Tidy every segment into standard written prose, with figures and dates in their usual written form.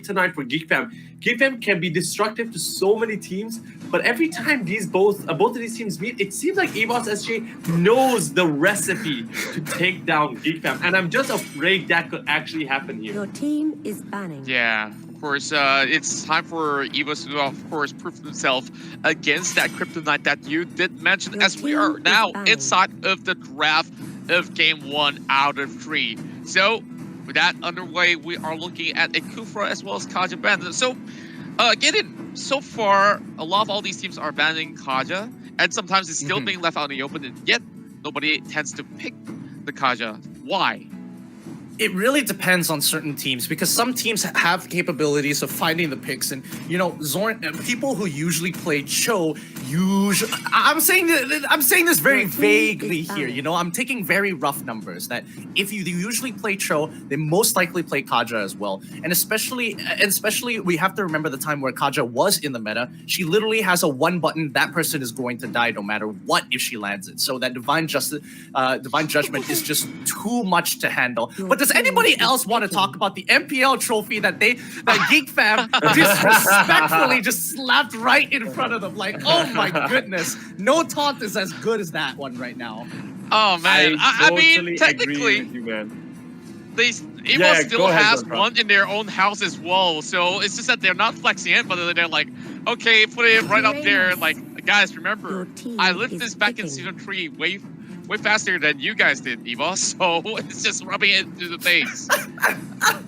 tonight for Geek Fam. Geek Fam can be destructive to so many teams, but every time both of these teams meet, it seems like Evos SJ knows the recipe to take down Geek Fam, and I'm just afraid that could actually happen here. Your team is banning. Yeah, of course, it's time for Evos to, of course, prove himself against that Kryptonite that you did mention, Your as we team are is now banned. inside of the draft of Game 1 out of 3. So, with that underway, we are looking at a Kufra as well as Kaja ban. So, again, so far, a lot of all these teams are banning Kaja, and sometimes it's still being left out in the open, and yet nobody tends to pick the Kaja. Why? It really depends on certain teams because some teams have capabilities of finding the picks, and Zorn, people who usually play Cho usually. I'm saying this very vaguely here. I'm taking very rough numbers that if you usually play Cho, they most likely play Kaja as well, and especially we have to remember the time where Kaja was in the meta. She literally has a one button. That person is going to die no matter what if she lands it. So that divine judgment is just too much to handle. But does anybody else want to talk about the MPL trophy that Geek Fam disrespectfully just slapped right in front of them? Like, oh my goodness, no taunt is as good as that one right now. Oh man, I mean, totally technically, agree with you, man. Evos still has Gontra. one in their own house as well. So it's just that they're not flexing it, but they're like, okay, put it right up there. Like, guys, remember, I lived this back in season 3 way faster than you guys did, Evos. So it's just rubbing it into the face.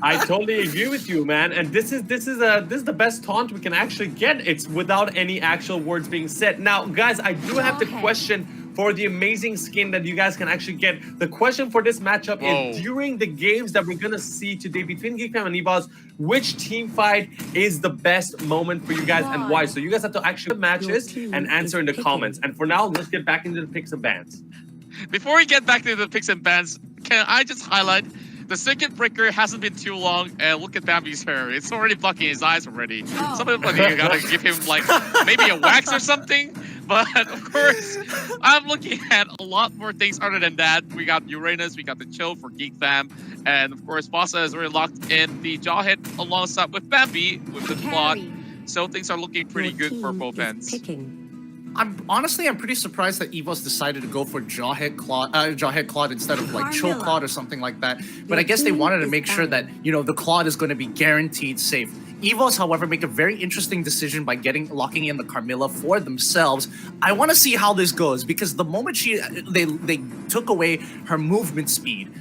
I totally agree with you, man. And this is the best taunt we can actually get. It's without any actual words being said. Now, guys, I do have the question for the amazing skin that you guys can actually get. The question for this matchup is, during the games that we're gonna see today between Geek Fam and Evos, which team fight is the best moment for you guys and why? So you guys have to actually matches and answer in the comments. And for now, let's get back into the picks and bans. Before we get back to the picks and bans, can I just highlight the circuit breaker hasn't been too long, and look at Bambi's hair. It's already blocking his eyes already. Somebody gotta give him like maybe a wax or something. But of course, I'm looking at a lot more things other than that. We got Uranus, we got the Chill for Geek Fam, and of course, Bossa has already locked in the Jawhead alongside with Bambi with the plot. So things are looking pretty good for both ends. I'm pretty surprised that Evos decided to go for Jawhead Claude instead of like Chill Claude or something like that. But I guess they wanted to make sure that the Claude is going to be guaranteed safe. Evos, however, make a very interesting decision by locking in the Carmilla for themselves. I want to see how this goes because the moment they took away her movement speed,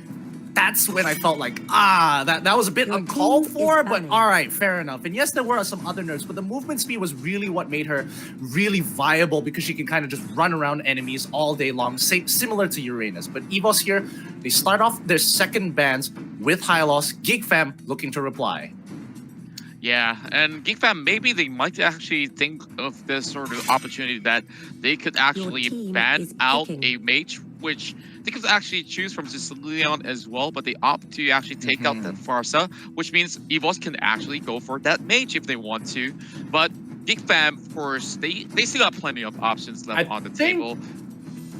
that's when I felt like, that was a bit uncalled for, but all right, fair enough. And yes, there were some other nerfs, but the movement speed was really what made her really viable because she can kind of just run around enemies all day long, similar to Uranus. But Evos here, they start off their second bans with high loss. Geek Fam looking to reply. Yeah, and Geek Fam, maybe they might actually think of this sort of opportunity that they could actually ban out a mage, which they could actually choose from Sicilian as well, but they opt to actually take out that Farsa, which means Evos can actually go for that mage if they want to. But Geek Fam, of course, they still have plenty of options left on the table.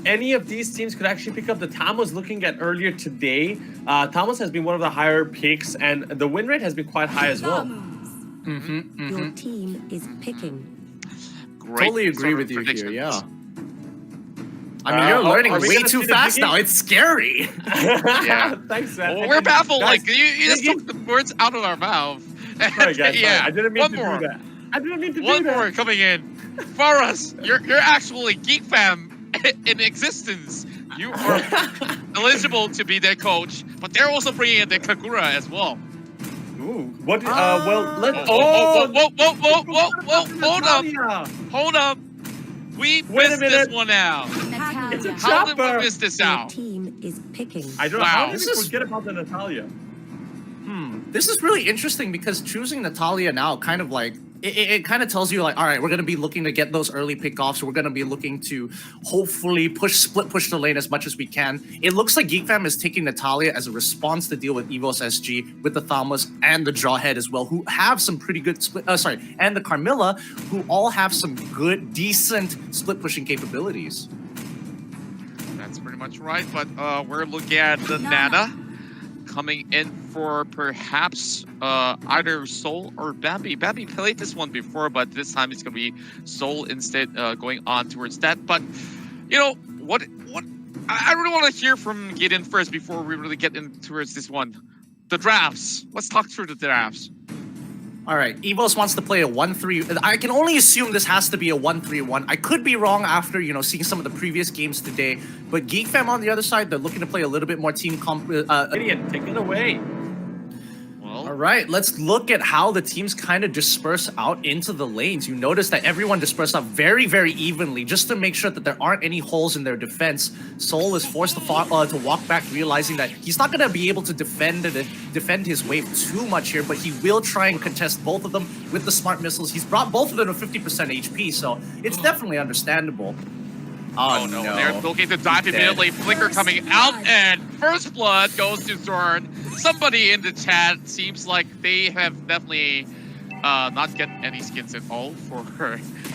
Any of these teams could actually pick up the Tam was looking at earlier today. Thomas has been one of the higher picks, and the win rate has been quite high as well. Your team is picking. Great totally agree with you here, yeah. I mean, you're are learning we way gonna too see the fast Biggie? now. It's scary. Yeah. Thanks, man. Well, we're baffled. Guys, Like you just took the words out of our mouth. Sorry, guys. Yeah. Sorry. I didn't mean One to more. do that. I didn't mean to One do that. more coming in. Faras, you're actually Geek Fam in existence. You are eligible to be their coach, but they're also bringing in their Kagura as well. Ooh. What? Well, let's. Whoa! Hold up. We Wait a missed minute. this one out. It's a How did we chopper. miss this Your out? team is picking. I don't know. Wow. How did This we is- forget about the Natalia? This is really interesting because choosing Natalia now kind of like it kind of tells you like, all right, we're going to be looking to get those early pickoffs. We're going to be looking to hopefully split push the lane as much as we can. It looks like Geek Fam is taking Natalia as a response to deal with Evos SG, with the Thalmus and the Jawhead as well, who have some pretty good and the Carmilla, who all have some good, decent split pushing capabilities. That's pretty much right, but we're looking at the Nana coming in for perhaps either Soul or Bambi. Bambi played this one before, but this time it's going to be Soul instead, going on towards that. But, you know, what I really want to hear from Gideon first before we really get in towards this one. The drafts. Let's talk through the drafts. All right, Evos wants to play a 1-3. I can only assume this has to be a 1-3-1. I could be wrong after, you know, seeing some of the previous games today. But Geek Fam on the other side, they're looking to play a little bit more team comp. Idiot, take it away. All right, let's look at how the teams kind of disperse out into the lanes. You notice that everyone dispersed out very, very evenly just to make sure that there aren't any holes in their defense. Soul is forced to walk back, realizing that he's not going to be able to defend his wave too much here, but he will try and contest both of them with the smart missiles. He's brought both of them to 50% HP, so it's definitely understandable. Oh no, they're looking to dive immediately. Flicker coming out, and first blood goes to Zorn. Somebody in the chat seems like they have definitely not get any skins at all for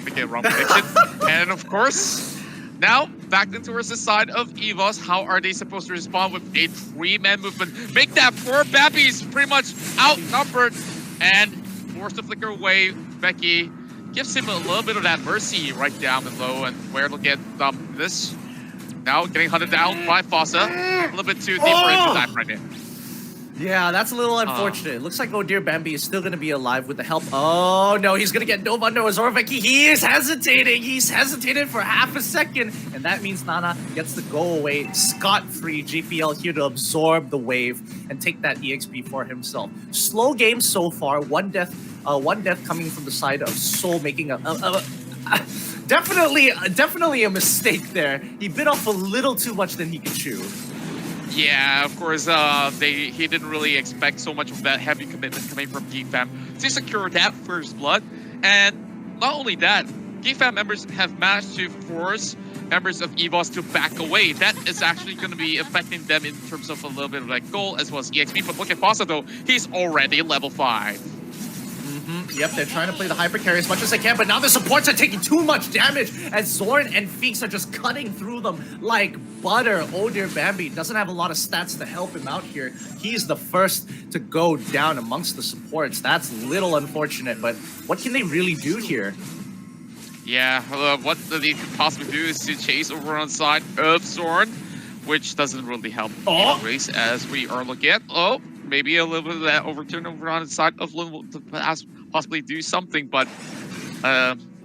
the wrong prediction. And of course, now back into towards the side of Evos. How are they supposed to respond with a 3-man movement? Make that poor Bambi's pretty much outnumbered and forced to flicker away. Becky gives him a little bit of that mercy right down below, and where look at this. Now getting hunted down by Fossa. A little bit too deep for him to dive right in. Yeah, that's a little unfortunate. It looks like Dear Bambi is still going to be alive with the help. Oh, no, he's going to get Nova under Zorveki. He is hesitating. He's hesitated for half a second. And that means Nana gets to go away scot-free. JPL here to absorb the wave and take that EXP for himself. Slow game so far. One death coming from the side of Soul, making definitely a mistake there. He bit off a little too much than he could chew. Yeah, of course, he didn't really expect so much of that heavy commitment coming from Geek Fam to secure that first blood. And not only that, Geek Fam members have managed to force members of Evos to back away. That is actually going to be affecting them in terms of a little bit of like goal as well as EXP. But look at Fossa though, he's already level 5. Yep, they're trying to play the hyper carry as much as they can, but now the supports are taking too much damage as Zorn and Feeks are just cutting through them like butter. Oh dear, Bambi doesn't have a lot of stats to help him out here. He's the first to go down amongst the supports. That's a little unfortunate, but what can they really do here? Yeah, what they could possibly do is to chase over on the side of Zorn, which doesn't really help race as we are looking at. Oh, maybe a little bit of that overturn over on the side of Lin to possibly do something, but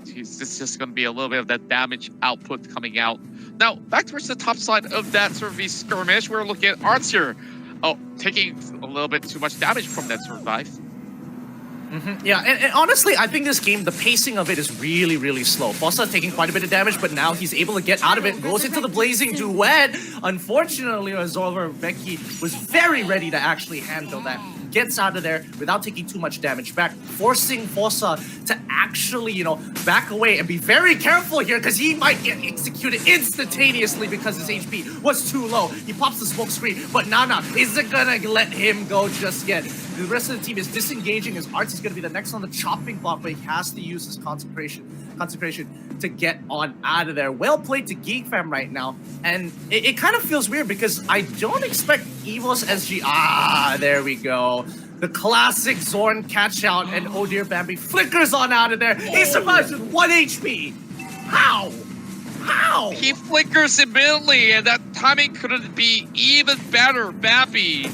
it's just going to be a little bit of that damage output coming out. Now, back towards the top side of that sort of skirmish, we're looking at Arts here. Oh, taking a little bit too much damage from that survive. Yeah, and honestly, I think this game, the pacing of it is really, really slow. Fossa taking quite a bit of damage, but now he's able to get out of it, goes into the Blazing Duet. Unfortunately, Becky was very ready to actually handle that. Gets out of there without taking too much damage back, forcing Fossa to actually, you know, back away and be very careful here because he might get executed instantaneously because his HP was too low. He pops the smoke screen, but Nana isn't gonna let him go just yet. The rest of the team is disengaging as Arts is going to be the next on the chopping block, but he has to use his concentration to get on out of there. Well played to Geek Fam right now, and it kind of feels weird because I don't expect Evos SG. Ah, there we go. The classic Zorn catch out, and oh dear Bambi flickers on out of there. He survives with 1 HP. How? How? He flickers immediately, and that timing couldn't be even better, Bambi.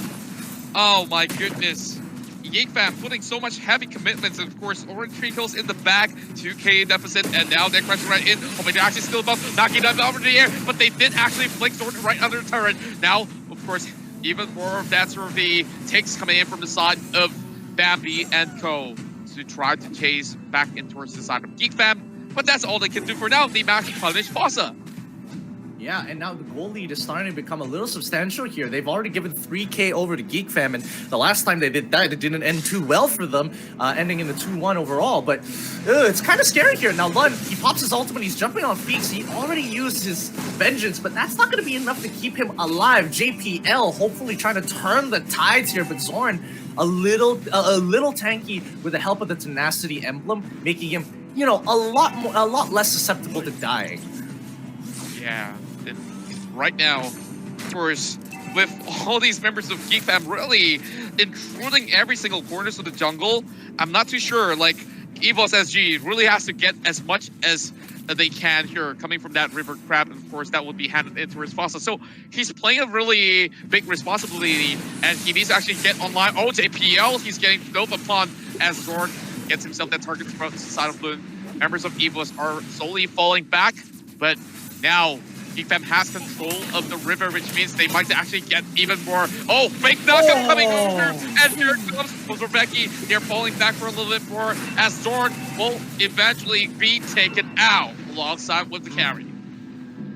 Oh my goodness. Geek Fam putting so much heavy commitments, and of course, Orange Tree Hills in the back, 2k deficit, and now they're crashing right in. Hoping they're actually still above, knocking them over the air, but they did actually flick Zorn right under the turret. Now, of course, even more of that sort of the takes coming in from the side of Bambi and Co. to try to chase back in towards the side of Geek Fam, but that's all they can do for now. They managed to punish Fossa. Yeah, and now the goal lead is starting to become a little substantial here. They've already given 3k over to Geek Fam, and the last time they did that, it didn't end too well for them, ending in the 2-1 overall. But it's kind of scary here. Now, Lund, he pops his ultimate, he's jumping on Feeks. He already used his Vengeance, but that's not going to be enough to keep him alive. JPL hopefully trying to turn the tides here, but Zorn a little tanky with the help of the Tenacity emblem, making him, you know, a lot less susceptible to dying. Yeah. Right now, of course, with all these members of Geek Fam really intruding every single corners of the jungle, I'm not too sure. Like, Evos SG really has to get as much as they can here, coming from that river crab, and of course that would be handed into his fossa. So he's playing a really big responsibility, and he needs to actually get online. Oh, JPL, he's getting built upon as Zorn gets himself that target from the side of Bloom. Members of Evos are slowly falling back, but now Geek Fam has control of the river, which means they might actually get even more. Oh, fake knockup coming over, and here comes Kozorveki. They're falling back for a little bit more as Zorn will eventually be taken out alongside with the carry.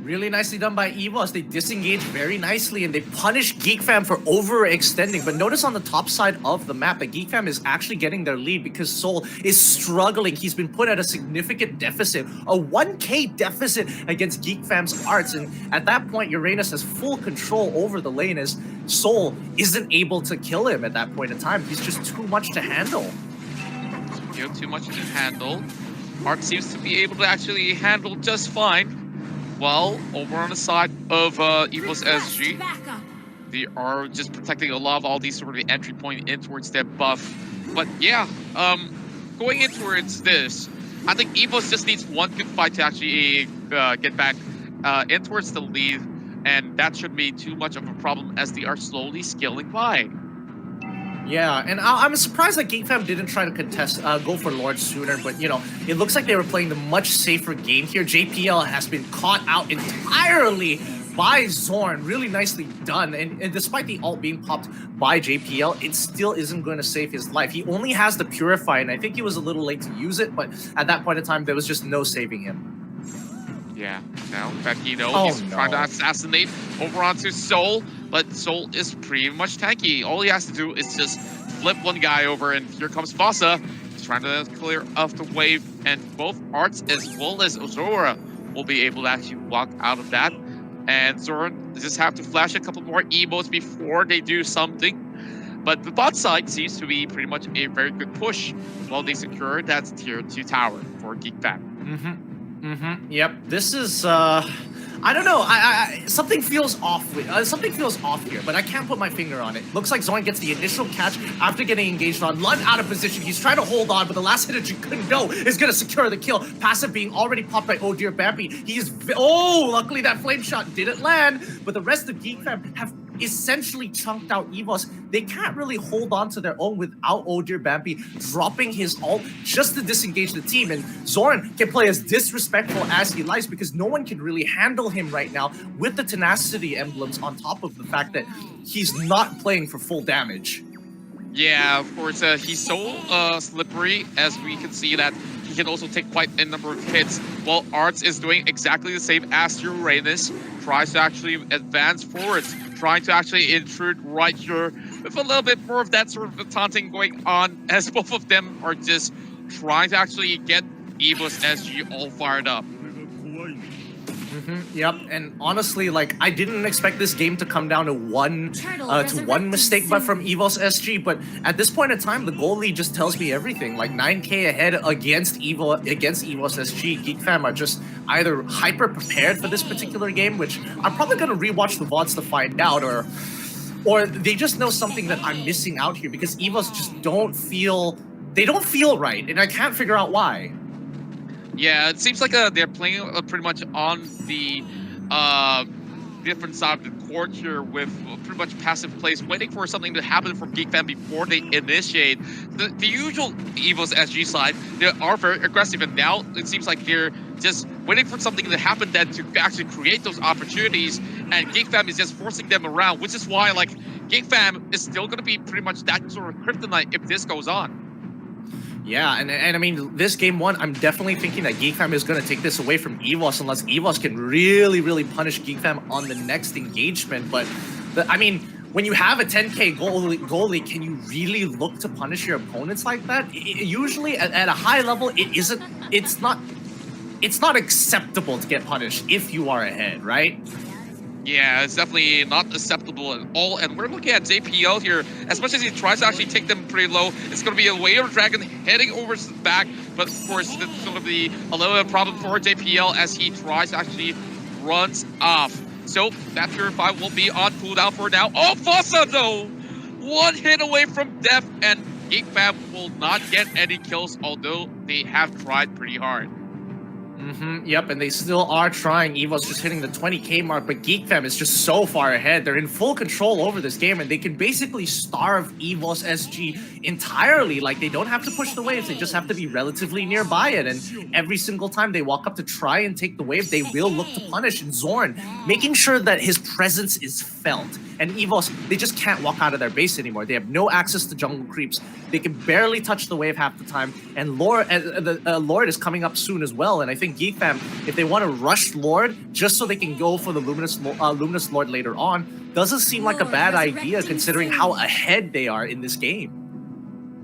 Really nicely done by Evos. They disengage very nicely and they punish Geek Fam for overextending. But notice on the top side of the map that Geek Fam is actually getting their lead because Soul is struggling. He's been put at a significant deficit, a 1k deficit against Geek Fam's arts. And at that point, Uranus has full control over the lane as Soul isn't able to kill him at that point in time. He's just too much to handle. Too much to handle. Art seems to be able to actually handle just fine. Well, over on the side of Evos SG, they are just protecting a lot of all these sort of entry point in towards their buff. But yeah, going in towards this, I think Evos just needs one good fight to actually get back in towards the lead, and that shouldn't be too much of a problem as they are slowly scaling by. Yeah, and I'm surprised that Geek Fam didn't try to contest, go for Lord sooner, but, you know, it looks like they were playing the much safer game here. JPL has been caught out entirely by Zorn. Really nicely done, and despite the ult being popped by JPL, it still isn't going to save his life. He only has the Purify, and I think he was a little late to use it, but at that point in time, there was just no saving him. Yeah, now Vecchino, he's trying to assassinate over onto Soul, but Soul is pretty much tanky. All he has to do is just flip one guy over, and here comes Fossa. He's trying to clear off the wave, and both Arts as well as Ozora will be able to actually walk out of that. And Zoran just have to flash a couple more emotes before they do something. But the bot side seems to be pretty much a very good push while they secure that tier 2 tower for Geek Fam. Yep. This is I don't know. I something feels off with something feels off here, but I can't put my finger on it. Looks like Zorn gets the initial catch after getting engaged on. Lund out of position. He's trying to hold on, but the last hit that you couldn't go is gonna secure the kill. Passive being already popped by Oh Dear Bambi. He's luckily that flame shot didn't land, but the rest of Geek Fam have essentially chunked out Evos. They can't really hold on to their own without Oh Dear Bambi dropping his ult just to disengage the team. And Zorn can play as disrespectful as he likes because no one can really handle him right now with the tenacity emblems on top of the fact that he's not playing for full damage. Yeah, of course, he's so slippery, as we can see that he can also take quite a number of hits, while Arts is doing exactly the same as Uranus, tries to actually advance forwards, trying to actually intrude right here with a little bit more of that sort of taunting going on, as both of them are just trying to actually get Evos SG all fired up. Yep, and honestly, like, I didn't expect this game to come down to one mistake but from Evos SG, but at this point in time, the goal lead just tells me everything. Like 9k ahead against Evos SG. Geek Fam are just either hyper prepared for this particular game, which I'm probably gonna rewatch the VODs to find out, or they just know something that I'm missing out here because Evos just don't feel right, and I can't figure out why. Yeah, it seems like they're playing pretty much on the different side of the court here with pretty much passive plays, waiting for something to happen from Geek Fam before they initiate. The usual Evos SG side, they are very aggressive, and now it seems like they're just waiting for something to happen then to actually create those opportunities, and Geek Fam is just forcing them around, which is why, like, Geek Fam is still going to be pretty much that sort of kryptonite if this goes on. Yeah, and I mean, this game one, I'm definitely thinking that Geek Fam is going to take this away from Evos unless Evos can really, really punish Geek Fam on the next engagement. But, I mean, when you have a 10k goalie, can you really look to punish your opponents like that? Usually, at a high level, it's not acceptable to get punished if you are ahead, right? Yeah, it's definitely not acceptable at all. And we're looking at JPL here. As much as he tries to actually take them pretty low, it's going to be a Wave of Dragon heading over his back. But of course, that's going to be a little bit of a problem for JPL as he tries to actually runs off. So that Purify will be on cooldown for now. Oh, Fossa though! One hit away from death, and Geek Fam will not get any kills, although they have tried pretty hard. Yep, and they still are trying. Evos just hitting the 20k mark, but Geek Fam is just so far ahead. They're in full control over this game, and they can basically starve Evos SG entirely. Like, they don't have to push the waves, they just have to be relatively nearby it. And every single time they walk up to try and take the wave, they will look to punish. And Zorn, making sure that his presence is felt. And Evos, they just can't walk out of their base anymore. They have no access to jungle creeps. They can barely touch the wave half the time. And Lord is coming up soon as well. And I think Geek Fam, if they want to rush Lord just so they can go for the Luminous Lord later on, doesn't seem like a bad idea considering how ahead they are in this game.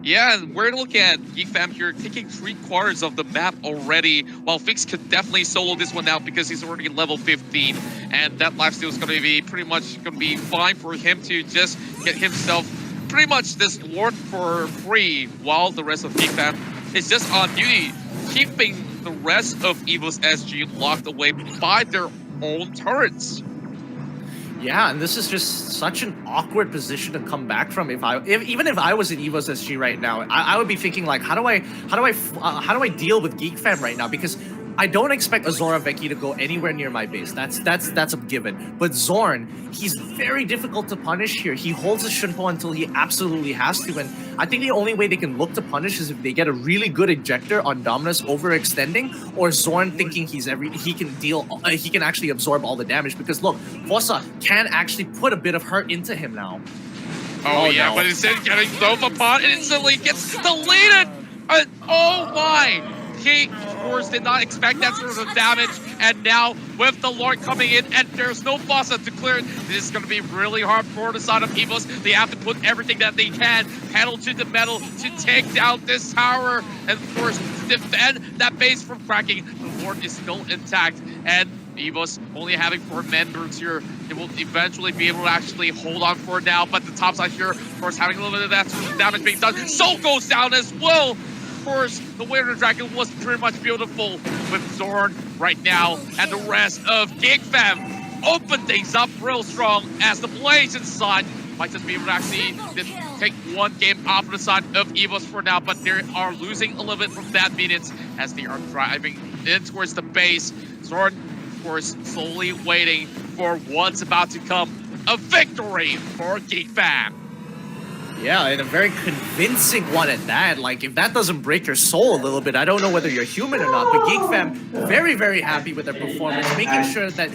Yeah, and we're looking at Geek Fam here taking 3/4 of the map already, while Fix could definitely solo this one out because he's already level 15, and that lifesteal is going to be pretty much going to be fine for him to just get himself pretty much this Lord for free, while the rest of Geek Fam is just on duty, keeping the rest of Evos SG locked away by their own turrets. Yeah, and this is just such an awkward position to come back from. Even if I was in Evos SG right now, I would be thinking like, how do I deal with Geek Fam right now? Because I don't expect Azora Veki to go anywhere near my base. That's a given. But Zorn, he's very difficult to punish here. He holds his Shunpo until he absolutely has to, and I think the only way they can look to punish is if they get a really good ejector on Dominus overextending, or Zorn thinking he can actually absorb all the damage. Because look, Fossa can actually put a bit of hurt into him now. Oh yeah, no. but instead of getting Nova Pod, it instantly gets deleted! Oh my! He, of course, did not expect that sort of damage, and now with the Lord coming in, and there's no Fossa to clear it, this is going to be really hard for the side of Evos. They have to put everything that they can, pedal to the metal, to take down this tower, and of course, defend that base from cracking. The Lord is still intact, and Evos only having 4 members here. They will eventually be able to actually hold on for now, but the top side here, of course, having a little bit of that sort of damage being done. Soul goes down as well. Of course, the Winter Dragon was pretty much beautiful with Zorn right now, and the rest of Geek Fam open things up real strong as the Blaze inside might just be able to actually take one game off of the side of Evos for now, but they are losing a little bit from that minutes as they are driving in towards the base. Zorn, of course, slowly waiting for what's about to come, a victory for Geek Fam. Yeah, and a very convincing one at that. Like, if that doesn't break your soul a little bit, I don't know whether you're human or not. But Geek Fam, very, very happy with their performance, making sure that